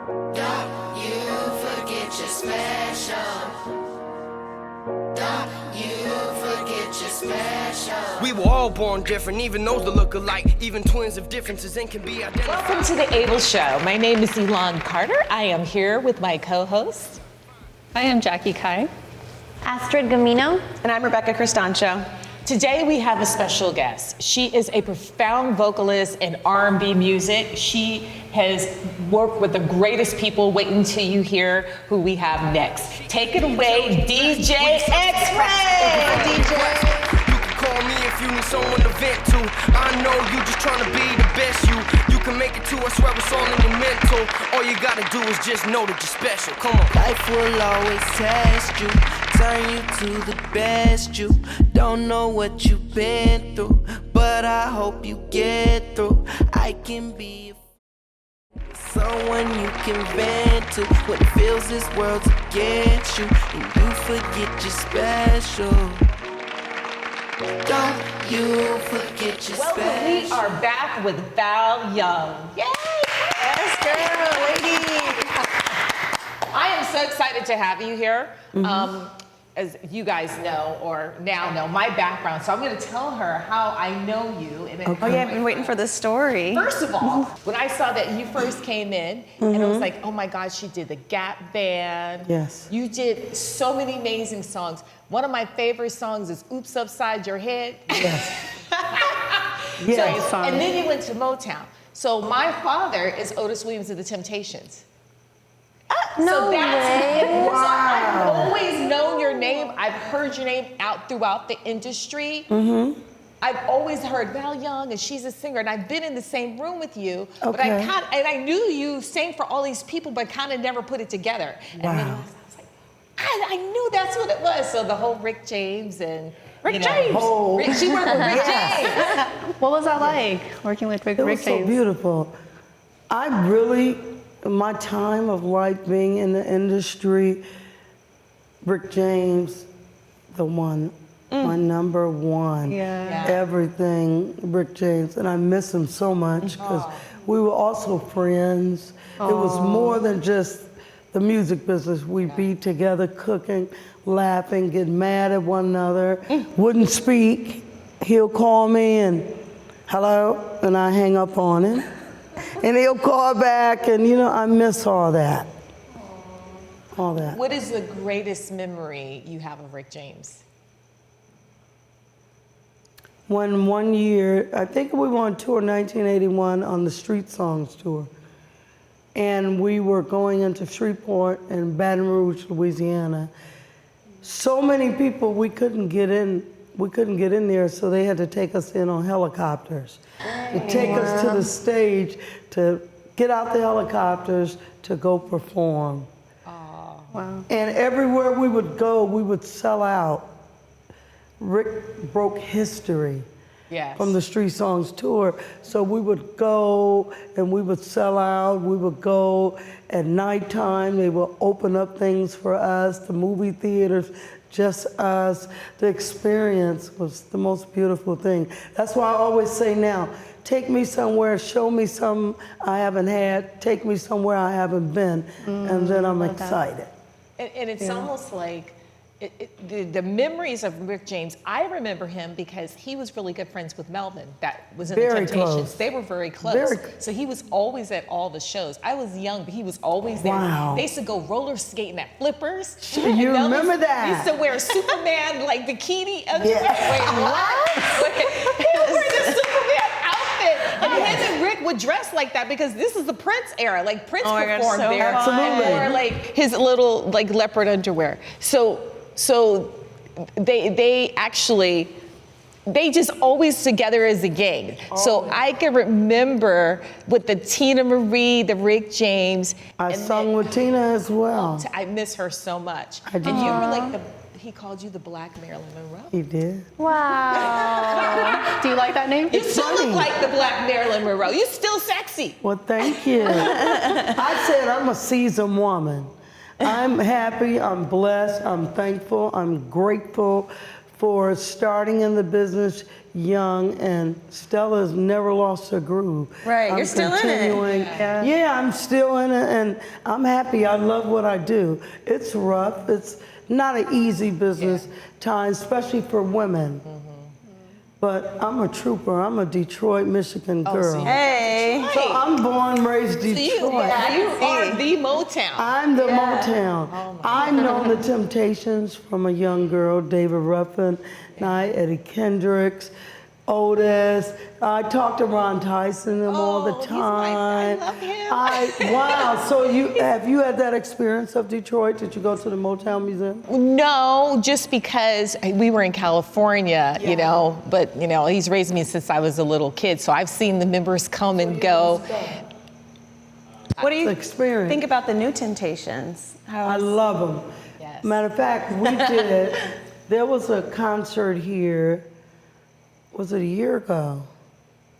Don't you forget you're special. Don't you forget you're special. We were all born different, even those that look alike, even twins of differences and can be identified. Welcome to the Able Show. My name is Elon Carter. I am here with my co-host. I am Jackie Kai. Astrid Gamino. And I'm Rebecca Cristancho. Today we have a special guest. She is a profound vocalist in R&B music. She has worked with the greatest people. Wait until you hear who we have next. Take it away, DJ X-Ray! DJ. You can call me if you need someone to vent to. I know you just trying to be the best you. You can make it too, I swear it's all in your mental. All you gotta do is just know that you're special. Come on. Life will always test you, turn you to the best you. Don't know what you've been through, but I hope you get through. I can be someone you can vent to when it feels this world's against you, and you forget you're special. Don't you forget you're Welcome, special. we are back with Val Young. Yay! Yes, girl, lady. I am so excited to have you here. As you guys know, or now know, my background. So I'm going to tell her how I know you. And Oh yeah, I've been waiting for this story. First of all, when I saw that you first came in, and it was like, oh my God, she did the Gap Band. Yes. You did so many amazing songs. One of my favorite songs is Oops Upside Your Head. Yes. Yes. So, and then you went to Motown. So my father is Otis Williams of the Temptations. No So that's way. So I've always known your name. I've heard your name out throughout the industry. I've always heard Val Young, and she's a singer, and I've been in the same room with you. But Okay. I knew you sang for all these people, but kind of never put it together. And then I was like, I knew that's what it was. So the whole Rick James and Rick James. She worked with Rick James. What was that like, working with Rick It was James? so beautiful. I really, my time of life being in the industry, Rick James, the one, my number one. Yeah. Everything, Rick James, and I miss him so much because we were also friends. It was more than just the music business. We'd be together cooking, laughing, get mad at one another, wouldn't speak. He'll call me and, hello, and I hang up on him. And he'll call back, and I miss all that. All that. What is the greatest memory you have of Rick James? When one year, I think we were on tour 1981 on the Street Songs tour. And we were going into Shreveport and Baton Rouge, Louisiana. So many people, we couldn't get in there, so they had to take us in on helicopters. To take us to the stage, to get out the helicopters, to go perform. Wow. And everywhere we would go, we would sell out. Rick broke history. Yes. From the Street Songs tour. So we would go and we would sell out. We would go at nighttime. They would open up things for us, the movie theaters, just us. The experience was the most beautiful thing. That's why I always say now, take me somewhere, show me something I haven't had, take me somewhere I haven't been, and then I'm excited. And it's almost like the memories of Rick James. I remember him because he was really good friends with Melvin, that was in the Very Temptations. close. They were very close. So he was always at all the shows. I was young, but he was always there. Wow. They used to go roller skating at Flippers. You And Melvin remember that? used to wear Superman like bikini. Yeah. Wait, what? He would wear the Superman outfit. And him and Rick would dress like that because this is the Prince era. Like Prince Oh my God, performed so there. fun. Absolutely. And wore like his little like leopard underwear. So they actually, they just always together as a gang. So I can remember with the Tina Marie, the Rick James. I and sung then- with Tina as well. I miss her so much. I do. And you were like he called you the Black Marilyn Monroe. He did. Wow. Do you like that name? You still funny. look like the Black Marilyn Monroe. You're still sexy. Well, thank you. I said I'm a seasoned woman. I'm happy, I'm blessed, I'm thankful, I'm grateful for starting in the business young, and Stella's never lost her groove. Right, you're still in it. Yeah, I'm still in it, and I'm happy. I love what I do. It's rough. It's not an easy business time, especially for women. But I'm a trooper. I'm a Detroit, Michigan girl. Hey. So I'm born, raised Detroit. You are the Motown. I'm the Motown. I've known the Temptations from a young girl, David Ruffin, Eddie Kendricks, Otis. I talk to Ron Tyson and them all the time. I love him. Wow. So have you had that experience of Detroit? Did you go to the Motown Museum? No, just because we were in California, you know, but, you know, he's raised me since I was a little kid, so I've seen the members come and go. What do you Experience. think about the new Temptations? I love them. Yes. Matter of fact, there was a concert here, was it a year ago?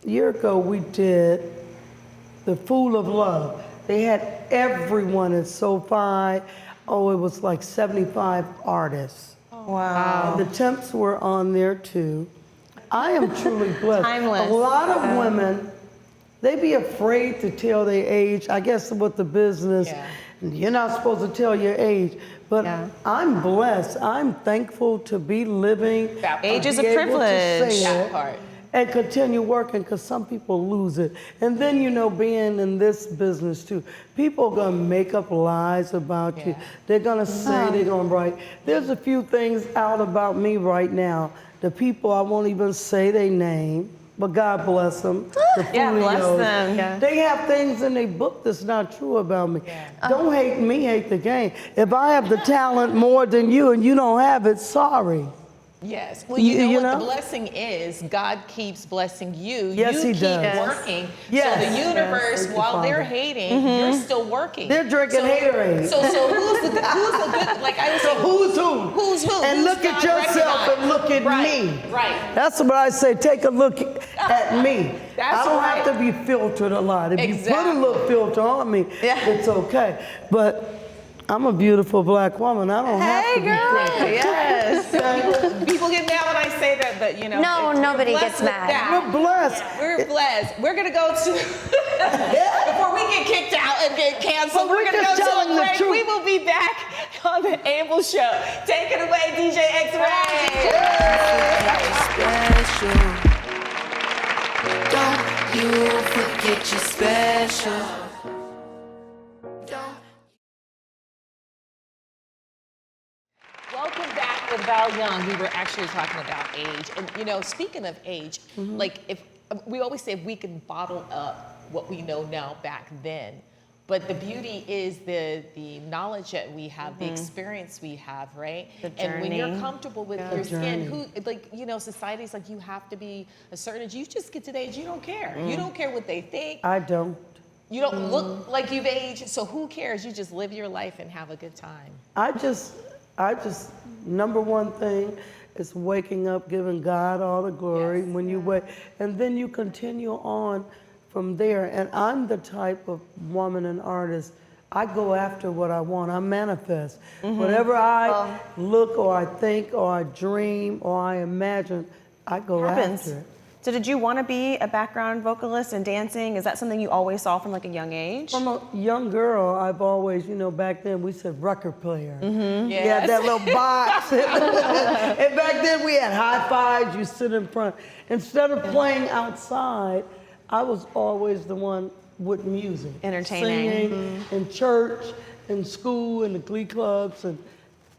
A year ago we did The Fool of Love. They had everyone at SoFi. Oh, it was like 75 artists. Wow. And the Temps were on there too. I am truly blessed. Timeless. A lot of women, they be afraid to tell their age. I guess with the business, you're not supposed to tell your age. But I'm blessed. I'm thankful to be living. Age is a be able to privilege. say That it part. and continue working, because some people lose it. And then, you know, being in this business too, people are gonna make up lies about you. They're gonna say, they're gonna write. There's a few things out about me right now. The people, I won't even say their name, but God bless them. The Bless Fulios. them. Yeah. They have things in their book that's not true about me. Don't hate me, hate the game. If I have the talent more than you and you don't have it, sorry. Yes. Well, you know You what know? the blessing is? God keeps blessing you. Yes, you He keep does. working. Yes. So the universe, Thank you, while they're Father. hating, you're still working. They're drinking Haterade. So who's the good? Like I was So saying, who's who? Who's who? And Who's look at God yourself recognized? and look at Right, me. right. That's what I say. Take a look at me. That's I don't right. have to be filtered a lot. If you put a Exactly. little filter on me, it's okay. But I'm a beautiful black woman. I don't have to be filtered. Yes. People get mad when I say that, but you know. No, we're nobody blessed gets with mad. that. We're blessed. We're blessed. We're gonna go to before we get kicked out and get canceled. But We're we're gonna just go to telling a the break. truth. We will be back on the Able Show. Take it away, DJ X-Ray. Special. Don't you forget you're special. Welcome back with Val Young. We were actually talking about age, and you know, speaking of age, like if we always say if we can bottle up what we know now back then, but the beauty is the knowledge that we have, the experience we have, right? And when you're journey. comfortable with your skin, who like you know, society's like you have to be a certain age. You just get to the age you don't care. You don't care what they think. I don't. You don't look like you've aged, so who cares? You just live your life and have a good time. I just, number one thing is waking up, giving God all the glory when you wake, and then you continue on from there. And I'm the type of woman and artist, I go after what I want, I manifest. Whatever I look or I think or I dream or I imagine, I go after it. So did you want to be a background vocalist and dancing? Is that something you always saw from like a young age? From a young girl, I've always, you know, back then we said record player. Yes. You had that little box. And back then we had high fives, you sit in front. Instead of playing outside, I was always the one with music. Entertaining. Singing in church, in school, in the glee clubs, and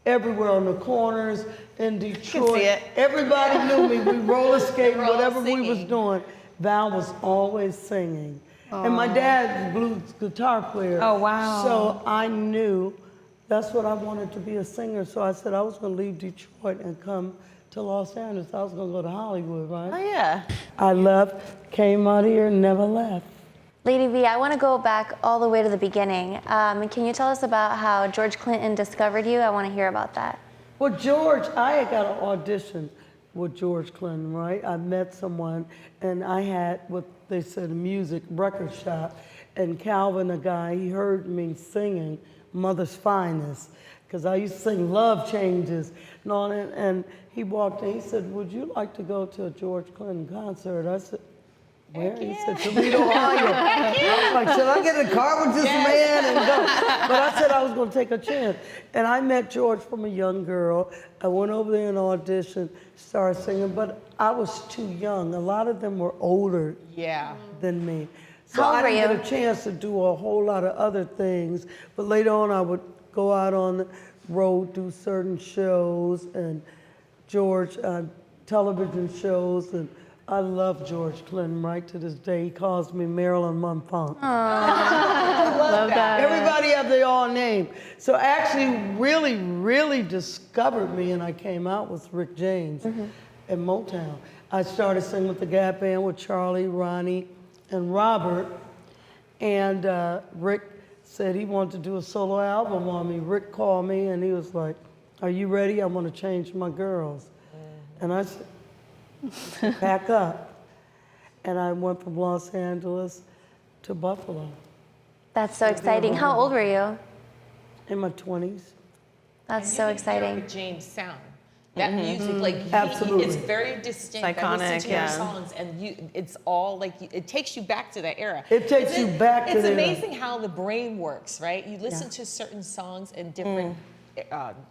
everywhere on the corners in Detroit. see it. Everybody knew me. We roller skated, We're all whatever we was singing. doing. Val was always singing. And my dad's blues guitar player. Oh, wow. So I knew that's what I wanted to be, a singer. So I said I was going to leave Detroit and come to Los Angeles. I was going to go to Hollywood, right? Oh yeah. I left, came out here, never left. Lady V, I want to go back all the way to the beginning. Can you tell us about how George Clinton discovered you? I want to hear about that. Well, George, I had got an audition with George Clinton, right? I met someone, and I had what they said a music record shop, and Calvin, a guy, he heard me singing Mother's Finest, because I used to sing Love Changes and all that. And he walked in, he said, would you like to go to a George Clinton concert? I said, where? He said, Toledo, Ohio. I was like, should I get in a car with this man and go? But I said I was going to take a chance. And I met George from a young girl. I went over there and auditioned, started singing, but I was too young. A lot of them were older than me. So How old I were didn't you? get a chance to do a whole lot of other things. But later on, I would go out on the road, do certain shows, and George, television shows, and I love George Clinton right to this day. He calls me Marilyn Monfunk. Love that. Everybody have their own name. So actually really discovered me, and I came out with Rick James at Motown. I started singing with the Gap Band with Charlie, Ronnie, and Robert. And Rick said he wanted to do a solo album on me. Rick called me and he was like, are you ready? I want to change my girls. And I said, pack up. And I went from Los Angeles to Buffalo That's so exciting. How old were you? in my 20s. That's so exciting. James sound. That music, like Absolutely. it's very distinct. It's I listen iconic, to your yeah. songs, and it's all like it takes you back to that era. It takes you back to It's the era. amazing how the brain works, right? You listen to certain songs in different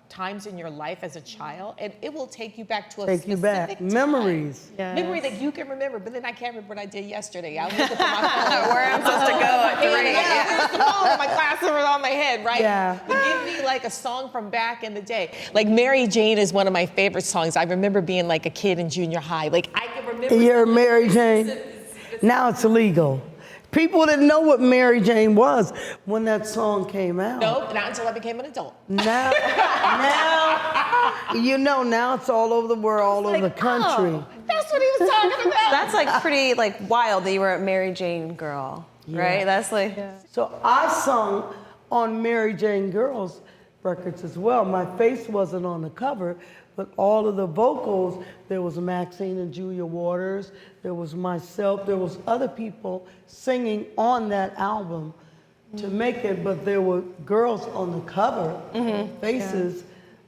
times in your life as a child, and it will take you back to a Take you specific back. time. Memories. Memory that you can remember, but then I can't remember what I did yesterday. I was looking for my phone. Where I'm supposed to go. Where's the phone? My glasses were on my head, right? Yeah. But give me like a song from back in the day. Like Mary Jane is one of my favorite songs. I remember being like a kid in junior high. Like I can remember. You're Mary Jane. Now it's illegal. People didn't know what Mary Jane was when that song came out. Nope, not until I became an adult. Now, now it's all over the world, all over the country. Oh, that's what he was talking about. That's like pretty like wild that you were a Mary Jane girl, right? That's like. So I sung on Mary Jane Girls records as well. My face wasn't on the cover, but all of the vocals, there was Maxine and Julia Waters, there was myself, there was other people singing on that album to make it, but there were girls on the cover, faces,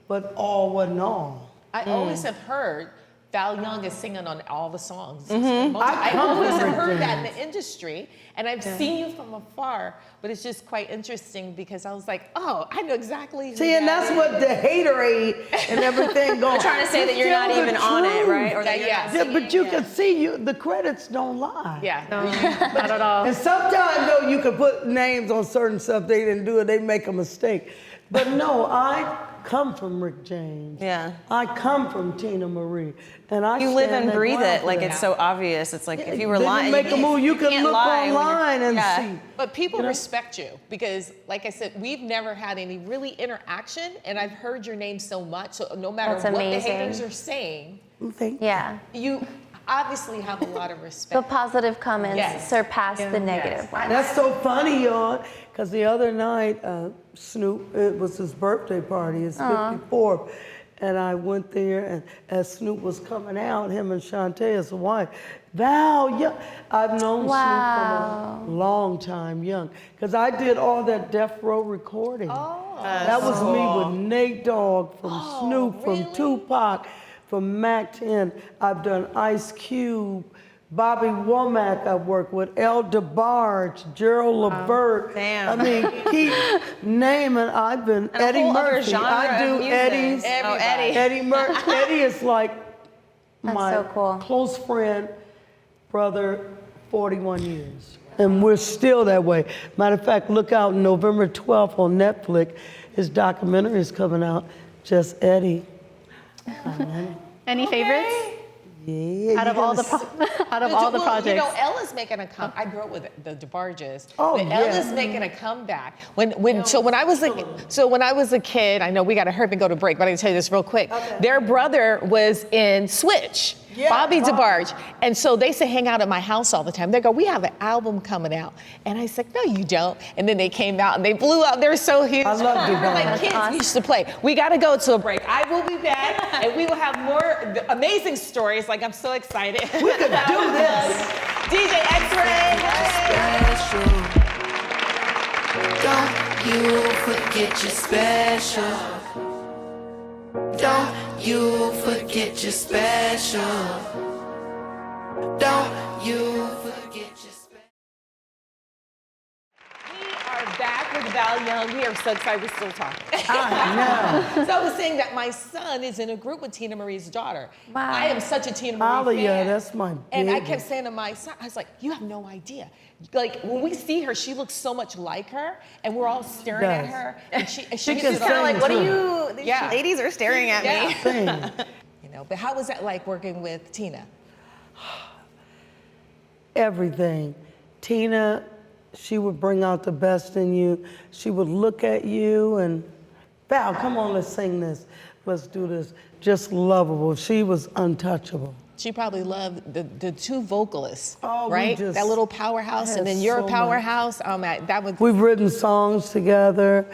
but all wasn't all. I always have heard Val Young is singing on all the songs. I I come always from have Rick heard that in James. the industry, and I've seen you from afar, but it's just quite interesting because I was like, oh, I know exactly who See, and that that's is. what the haterade and everything going. Trying to say that you're not Tell the even on it, truth. right? Or that you're Yeah, not Yeah, singing. but you can see the credits don't lie. Yeah. Not at all. And sometimes though you can put names on certain stuff they didn't do it, they make a mistake. But no, I come from Rick James. Yeah. I come from Tina Marie. And I You live stand and that breathe ground it, for like that. it's so obvious. It's like if you were They lying, make a move, you can can't look lie when you're- online and yeah. see. But people respect you because, like I said, we've never had any really interaction, and I've heard your name so much. So no matter That's what the amazing. haters are saying, Thank you. Yeah. you obviously have a lot of The respect. positive comments Yes. surpass the negative ones. That's so funny, y'all, because the other night, Snoop, it was his birthday party, his 54th, and I went there, and as Snoop was coming out, him and Shantae, his wife, Val Young, I've known Wow. Snoop from a long time, young, because I did all that Death Row recording. That was me with Nate Dogg, from Snoop, from really? Tupac, from Mac 10. I've done Ice Cube, Bobby Womack I've worked with, El DeBarge, Gerald Levert. Damn. I mean, keep naming. I've been And a Eddie whole other Murphy. genre I do of music. Eddie's. Oh, Eddie. Eddie Murphy. Eddie is like my so cool. close friend, brother, 41 years. And we're still that way. Matter of fact, look out November 12th on Netflix. His documentary is coming out, Just Eddie. Any favorites? Yeah, Out of all the projects. You know, Ella's making a comeback. I grew up with the DeBarges. Oh, but yeah. Ella's making a comeback. When I was a kid, I know we got to hurry and go to break, but I can tell you this real quick. Their brother was in Switch. Yeah, Bobby Bob. DeBarge. And so they used to hang out at my house all the time. They go, we have an album coming out. And I said, no, you don't. And then they came out and they blew up. They were so huge. I love We were like DeBarge. kids used to play. We got to go to a break. I will be back and we will have more amazing stories. Like, I'm so excited. We could do this. DJ X-Ray. Special. Don't you forget you're special. Don't you forget you're special. Don't you forget you're special. We are back with Val Young. We are so excited we're still talking. I know. So I was saying that my son is in a group with Tina Marie's daughter. Wow. I am such a Tina Marie fan. That's my And I baby. kept saying to my son, I was like, you have no idea. Like, when we see her, she looks so much like her, and we're all staring at Does. her. And she can just sing Like, what are too. you? These Yeah. ladies are staring at me. Sing. You know, but how was that like working with Tina? Everything. Tina, she would bring out the best in you. She would look at you and, Val, come on, let's sing this. Let's do this. Just lovable. She was untouchable. She probably loved the two vocalists, Oh, we right? just That little powerhouse, and had then your so much. powerhouse. That was We've written songs together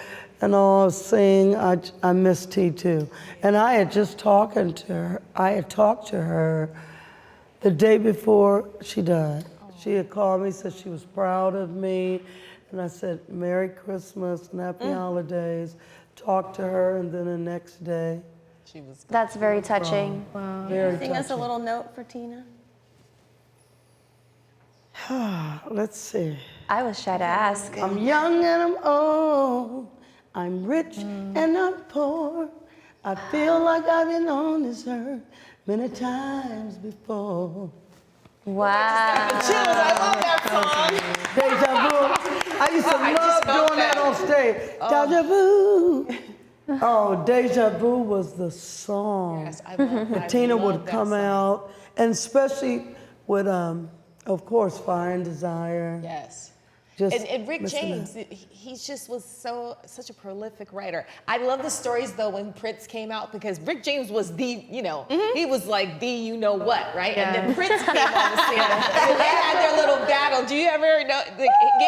and all, sing. I miss T too. And I had just talked to her the day before she died. She had called me, said she was proud of me. And I said, Merry Christmas and Happy Holidays. Talked to her, and then the next day. she was. That's very touching. Very Sing us a touching. little note for Tina. Let's see. I was shy to ask. I'm young and I'm old. I'm rich and I'm poor. I feel like I've been on this earth many times before. Wow. Chills. I love that song. Deja vu. I used to I love just felt doing that that. on stage. Deja vu. Oh, Deja Vu was the song. Yes, I love that. Tina would come out, and especially with, of course, Fire and Desire. Yes. Just And Rick missing James, he just was such a prolific writer. I love the stories though when Prince came out, because Rick James was the, he was like the you know what, right? And then Prince came on the scene and they had their little battle. Do you ever get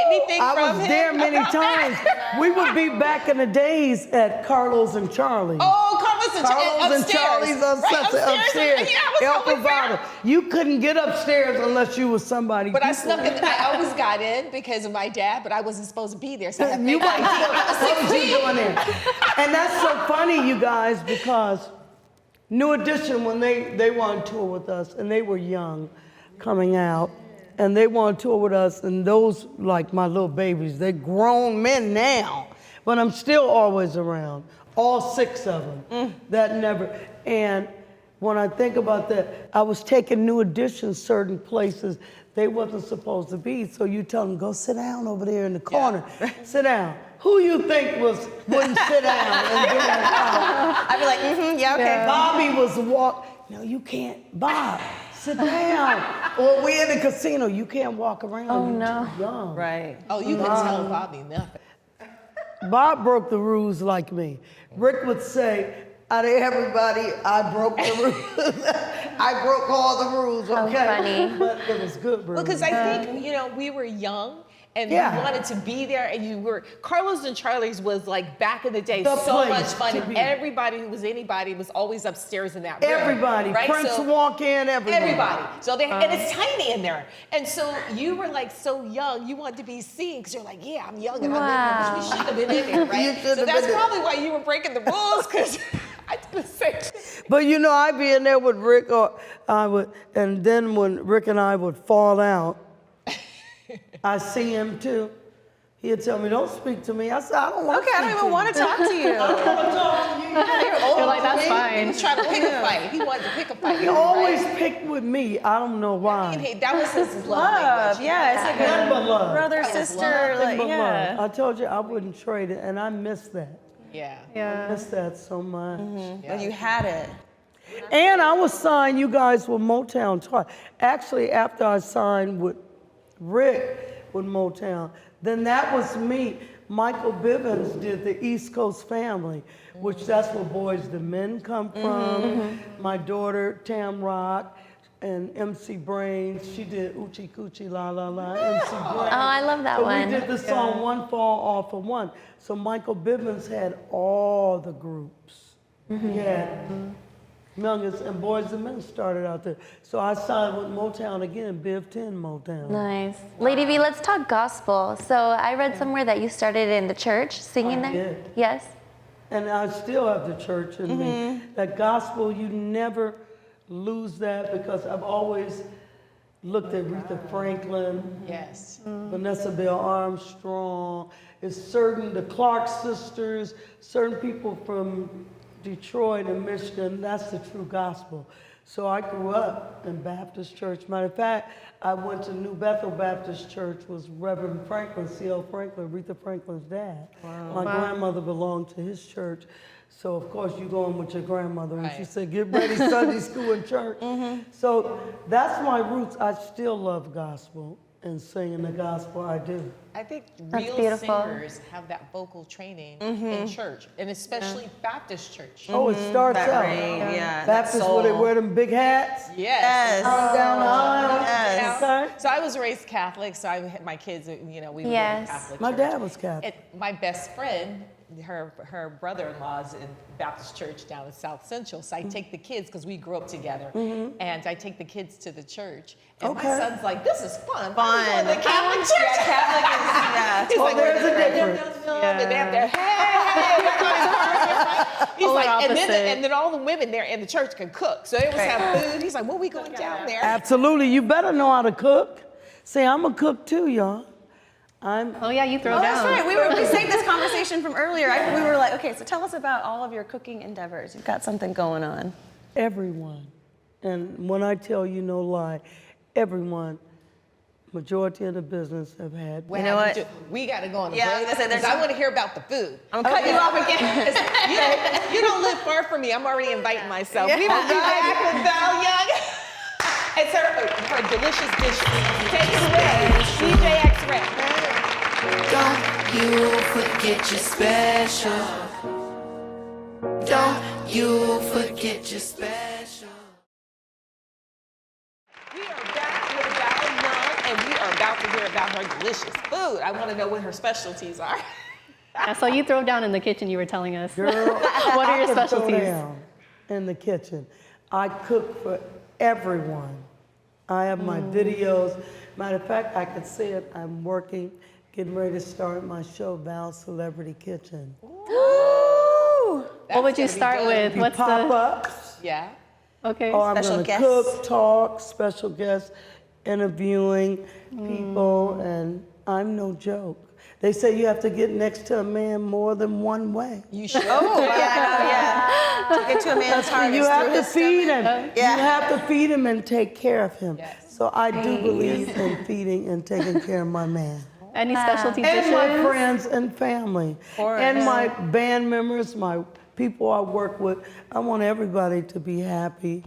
anything I from was him? there many about times. that? We would be back in the days at Carlos and Charlie's. Oh, Carlos Carlos and Charlie's upstairs. Yeah, I was El always there. Privado. You couldn't get upstairs unless you was somebody. But I snuck in. I always got in because of my dad, but I wasn't supposed to be there, so I had to You make ID. what was you doing there? And that's so funny, you guys, because New Edition, when they were on tour with us, and they were young, coming out, and they were on tour with us, and those, like my little babies, they're grown men now, but I'm still always around, all 6 of them. That never, and when I think about that, I was taking New Edition certain places they wasn't supposed to be, so you tell them, go sit down over there in the corner. Sit down. Who you think wouldn't sit down and get out? I'd be like, yeah, okay. Bobby was no, you can't, Bob, sit down. Or we in the casino, you can't walk around. Oh, You're no. too young. Right. Oh, you can tell Bobby nothing. Bob broke the rules like me. Rick would say, out of everybody, I broke the rules. I broke all the rules, okay? funny. But it was good, bro. Because I think, we were young and Yeah. we wanted to be there, and Carlos and Charlie's was like back in the day, The so place much fun, to and be. everybody who was anybody was always upstairs in that room. Everybody, right? Prince So- walk in, Everybody. So and it's tiny in there. And so you were like so young, you wanted to be seen because you're like, yeah, I'm young and I'm in there, but we should have been in there, right? should've So that's been there. probably why you were breaking the rules, because I did the same thing. But I'd be in there with Rick, and then when Rick and I would fall out, I see him too. He'd tell me, don't speak to me. I said, I don't want to Okay, I don't even want to talk to you. I don't want to talk to you. You're old. You're like, that's He fine. was trying to pick a fight. He wanted to pick a fight. He always picked with me. I don't know why. Hey, that was his love Love, language. yeah, it's like Nothing but love. brother, That was sister, love. like, Nothing but yeah. love. I told you I wouldn't trade it, and I miss that. Yeah. I miss that so much. But you had it. And I was signed, you guys, with Motown twice. Actually, after I signed with Rick with Motown, then that was me. Michael Bivins did the East Coast Family, which that's where Boys the Men come from. My daughter, Tam Rock, and MC Brains, she did Oochie Coochie La La La, MC Brains. Oh, I love that So one. we did the song One Fall Off of One. So Michael Bivins had all the groups. He had Youngest, and Boys and Men started out there. So I signed with Motown again, Biv 10 Motown. Nice. Lady V, let's talk gospel. So I read somewhere that you started in the church singing there. did. Yes. And I still have the church in me. That gospel, you never lose that, because I've always looked at Aretha Franklin, Yes. Vanessa Bell Armstrong. It's certain, the Clark sisters, certain people from Detroit and Michigan, that's the true gospel. So I grew up in Baptist church. Matter of fact, I went to New Bethel Baptist Church, was Reverend Franklin, C.L. Franklin, Aretha Franklin's dad. My grandmother belonged to his church. So of course you go in with your grandmother and she Right. said, get ready, Sunday school and church. So that's my roots. I still love gospel and singing the gospel, I do. I think That's real beautiful. singers have that vocal training in church, and especially Baptist church. Oh, it starts That out. ring, yeah. Baptists, that where they soul. wear them big hats. Yes. Down the aisle. Yes. Okay. So I was raised Catholic, so I had my kids, you know, we were in Yes. Catholic My church. dad was Catholic. And my best friend, her brother-in-law's in Baptist church down in South Central, so I take the kids, because we grew up together, and I take the kids to the church. And my son's like, this is fun. Fun. The Catholic church. Yeah, Catholic is, yeah. He's like, there's a "Yum, difference." yum, yum," and they have their, hey, like on his cars. He's Polar like, opposite. and then all the women there in the church can cook. So they always have food. He's like, well, we going down there. Absolutely. You better know how to cook. See, I'm a cook too, y'all. Oh yeah, you throw Oh, down. that's right. We saved this conversation from earlier. We were like, okay, so tell us about all of your cooking endeavors. You've got something going on. Everyone. And when I tell you no lie, everyone, majority of the business have had. What You know happened what? to- we got to go on the Yeah, I was break, gonna say, there's 'cause I some- want to hear about the food. I'm gonna cut you off again. You don't live far from me. I'm already inviting myself. Yeah. We will be back with Val Young. It's her delicious dish. Take it away, DJ X-Ray. Don't you forget your special. Don't you forget your special. We are back with Val Young, and we are about to hear about her delicious food. I want to know what her specialties are. Yeah, so you throw down in the kitchen, you were telling us. Girl, What are your I can throw specialties? down in the kitchen. I cook for everyone. I have my videos. Matter of fact, I could say it. I'm working, getting ready to start my show, Val's Celebrity Kitchen. What would you start with? You What's pop the? ups. Yeah. Okay. Or I'm Special gonna guests. cook, talk, special guests, interviewing people, and I'm no joke. They say you have to get next to a man more than one way. You should. Oh, yeah. To get to a man's heart You is have through to his feed stomach. him. Yeah. You have to feed him and take care of him. Yes. So I do believe in feeding and taking care of my man. Any specialty And dishes? my friends and family. And my band members, my people I work with. I want everybody to be happy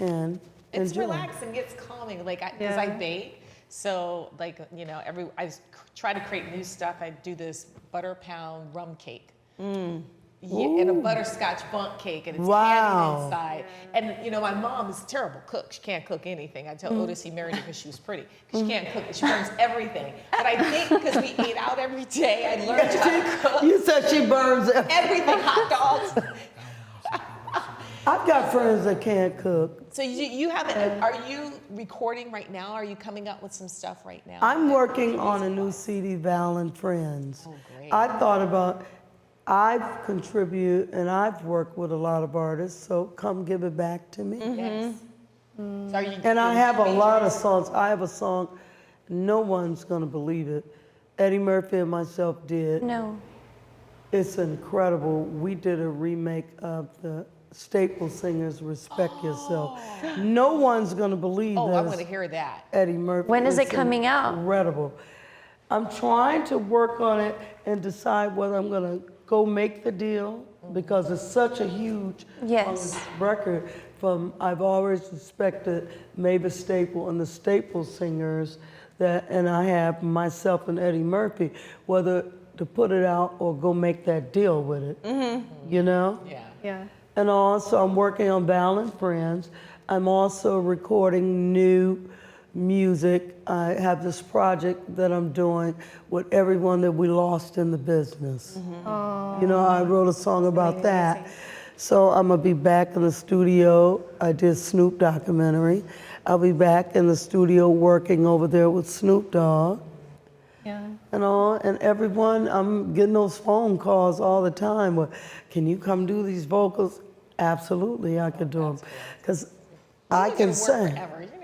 and It's enjoy. relaxing, it's calming, like, because I bake, so, like, you know, I try to create new stuff. I do this butter pound rum cake. Yeah, and a butterscotch bundt cake, and it's candy inside. And, you know, my mom is a terrible cook. She can't cook anything. I tell Otis he married her because she was pretty. Because she can't cook, she burns everything. But I think because we ate out every day, I learned how to cook. You said she burns it. Everything, hot dogs. I've got friends that can't cook. So you haven't, are you recording right now? Are you coming up with some stuff right now? I'm working on a new CD, Val and Friends. Oh, great. I thought about, I've contributed and I've worked with a lot of artists, so come give it back to me. Yes. So are you And I have a lot of songs. I have a song, no one's gonna believe it. Eddie Murphy and myself did. No. It's incredible. We did a remake of the Staple Singers, Respect Yourself. No one's gonna believe Oh, this. I want to hear that. Eddie Murphy. When is it It's coming out? Incredible. I'm trying to work on it and decide whether I'm gonna go make the deal because it's such a huge Yes. record. I've always respected Mavis Staple and the Staple Singers, and I have myself and Eddie Murphy, whether to put it out or go make that deal with it. You know? Yeah. Yeah. And also, I'm working on Val and Friends. I'm also recording new music. I have this project that I'm doing with everyone that we lost in the business. You know, I wrote a song about that. So I'm gonna be back in the studio. I did Snoop documentary. I'll be back in the studio working over there with Snoop Dogg. Yeah. And everyone, I'm getting those phone calls all the time. Well, can you come do these vocals? Absolutely, I could do them. Because I can sing.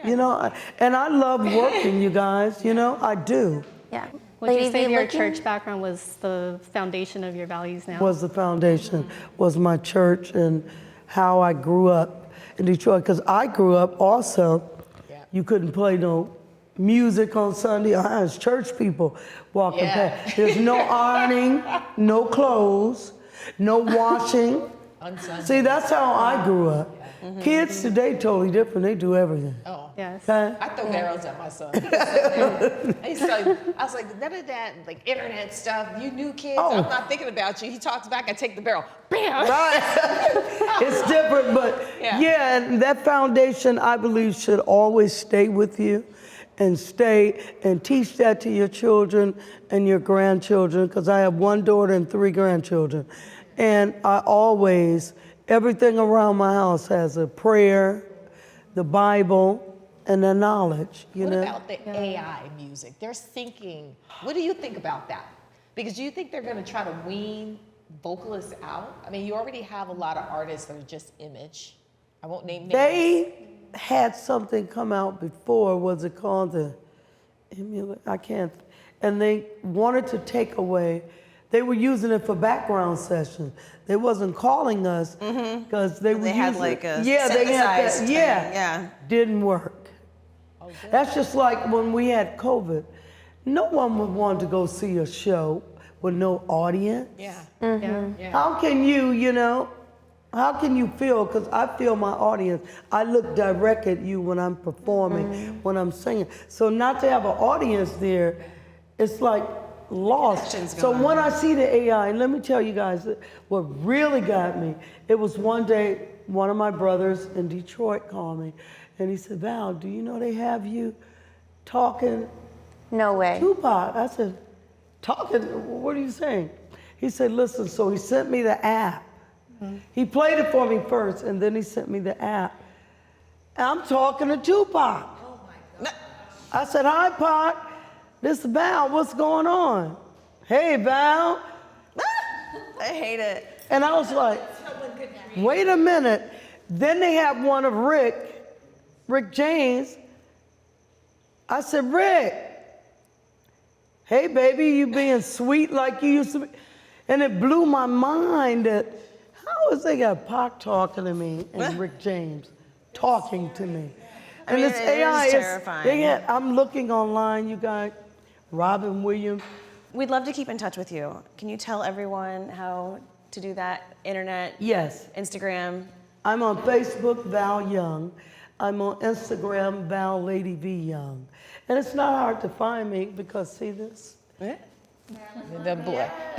You know, and I love working, you guys, you know, I do. Yeah. Would you Lady say V, your looking- church background was the foundation of your values now? Was the foundation, was my church and how I grew up in Detroit. Because I grew up also, you couldn't play no music on Sunday. I was church people walking past. There's no ironing, no clothes, no washing. See, that's how I grew up. Kids today totally different. They do everything. Oh. Yes. Okay? I throw arrows at my son. I was like, none of that, like internet stuff. You new kids, I'm not thinking about you. He talks back, I take the barrel, bam. Right. It's different, but yeah, and that foundation, I believe, should always stay with you and stay and teach that to your children and your grandchildren, because I have one daughter and 3 grandchildren. And I always, everything around my house has a prayer, the Bible, and the knowledge, you What know? about the AI music? They're thinking, what do you think about that? Because do you think they're gonna try to wean vocalists out? I mean, you already have a lot of artists that are just image. I won't name names. They had something come out before, was it called the I can't, and they wanted to take away, they were using it for background sessions. They wasn't calling us because they were had using, like a they had synthesized that, thing, yeah, yeah. didn't work. That's just like when we had COVID. No one would want to go see a show with no audience. Yeah. How can you, you know, how can you feel? Because I feel my audience. I look direct at you when I'm performing, when I'm singing. So not to have an audience there, it's like lost. So when I see the AI, and let me tell you guys, what really got me, it was one day, one of my brothers in Detroit called me, and he said, Val, do you know they have you talking No way. Tupac? I said, talking, what are you saying? He said, listen, so he sent me the app. He played it for me first, and then he sent me the app. I'm talking to Tupac. Oh my God. I said, hi, Pac. This is Val, what's going on? Hey, Val. I hate it. And I was like, wait a minute. Then they have one of Rick James. I said, Rick, hey, baby, you being sweet like you used to be. And it blew my mind that how is they got Pac talking to me and Rick James talking to me? I mean, this it AI is terrifying. I'm looking online, you guys, Robin Williams. We'd love to keep in touch with you. Can you tell everyone how to do that? Internet? Yes. Instagram? I'm on Facebook, Val Young. I'm on Instagram, Val Lady V Young. And it's not hard to find me because, see this? The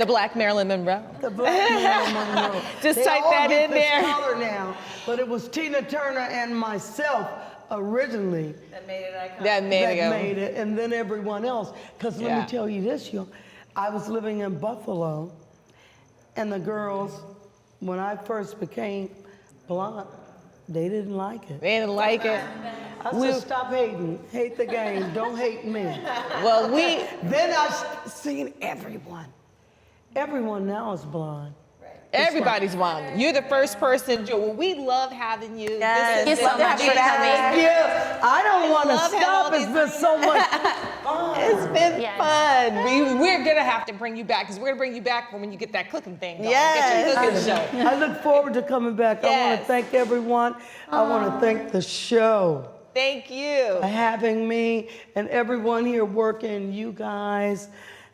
black Marilyn Monroe. The black Marilyn Monroe. Just They type all that get in this there. color now, but it was Tina Turner and myself originally That made it iconic. That made that it made it, and then everyone else. Because let me tell you this, I was living in Buffalo, and the girls, when I first became blonde, they didn't like it. They didn't like it. I said, stop hating. Hate the game. Don't hate me. Well, Then I seen everyone. Everyone now is blonde. everybody's blonde. You're the first person, Joe. Well, we love having you. Yes. This is Thank you so much for coming. Yeah, I don't want to love having stop. all It's these- been so much fun. It's been Yes. fun. We're gonna have to bring you back because we're gonna bring you back for when you get that cooking thing going. Yes. Get your cooking show. I look forward to coming back. I want Yes. to thank everyone. I want to thank the show Thank you. for having me and everyone here working, you guys.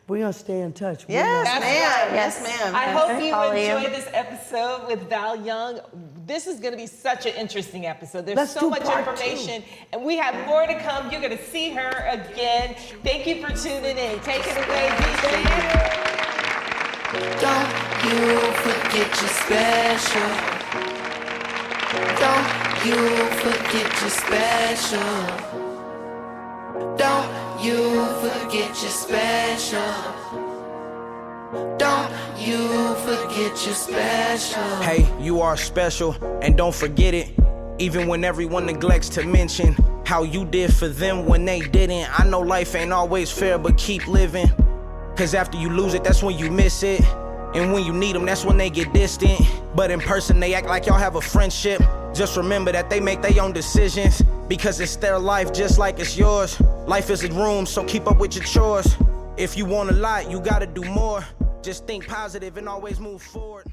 We're going to stay in touch. We Yes, That's ma'am. right. Yes, ma'am. I hope you All of you. enjoyed this episode with Val Young. This is going to be such an interesting episode. There's Let's so do much part information, and we have more to come. You're going to see her again. Thank you for tuning in. Take it away, DJ. Don't you forget you're special. Don't you forget you're special. Don't you forget you're special. Don't Don't you forget you're special. Hey, you are special, and don't forget it. Even when everyone neglects to mention how you did for them when they didn't. I know life ain't always fair, but keep living. Cause after you lose it, that's when you miss it. And when you need them, that's when they get distant. But in person, they act like y'all have a friendship. Just remember that they make their own decisions, because it's their life just like it's yours. Life is a room, so keep up with your chores. If you want a lot, you gotta do more. Just think positive and always move forward.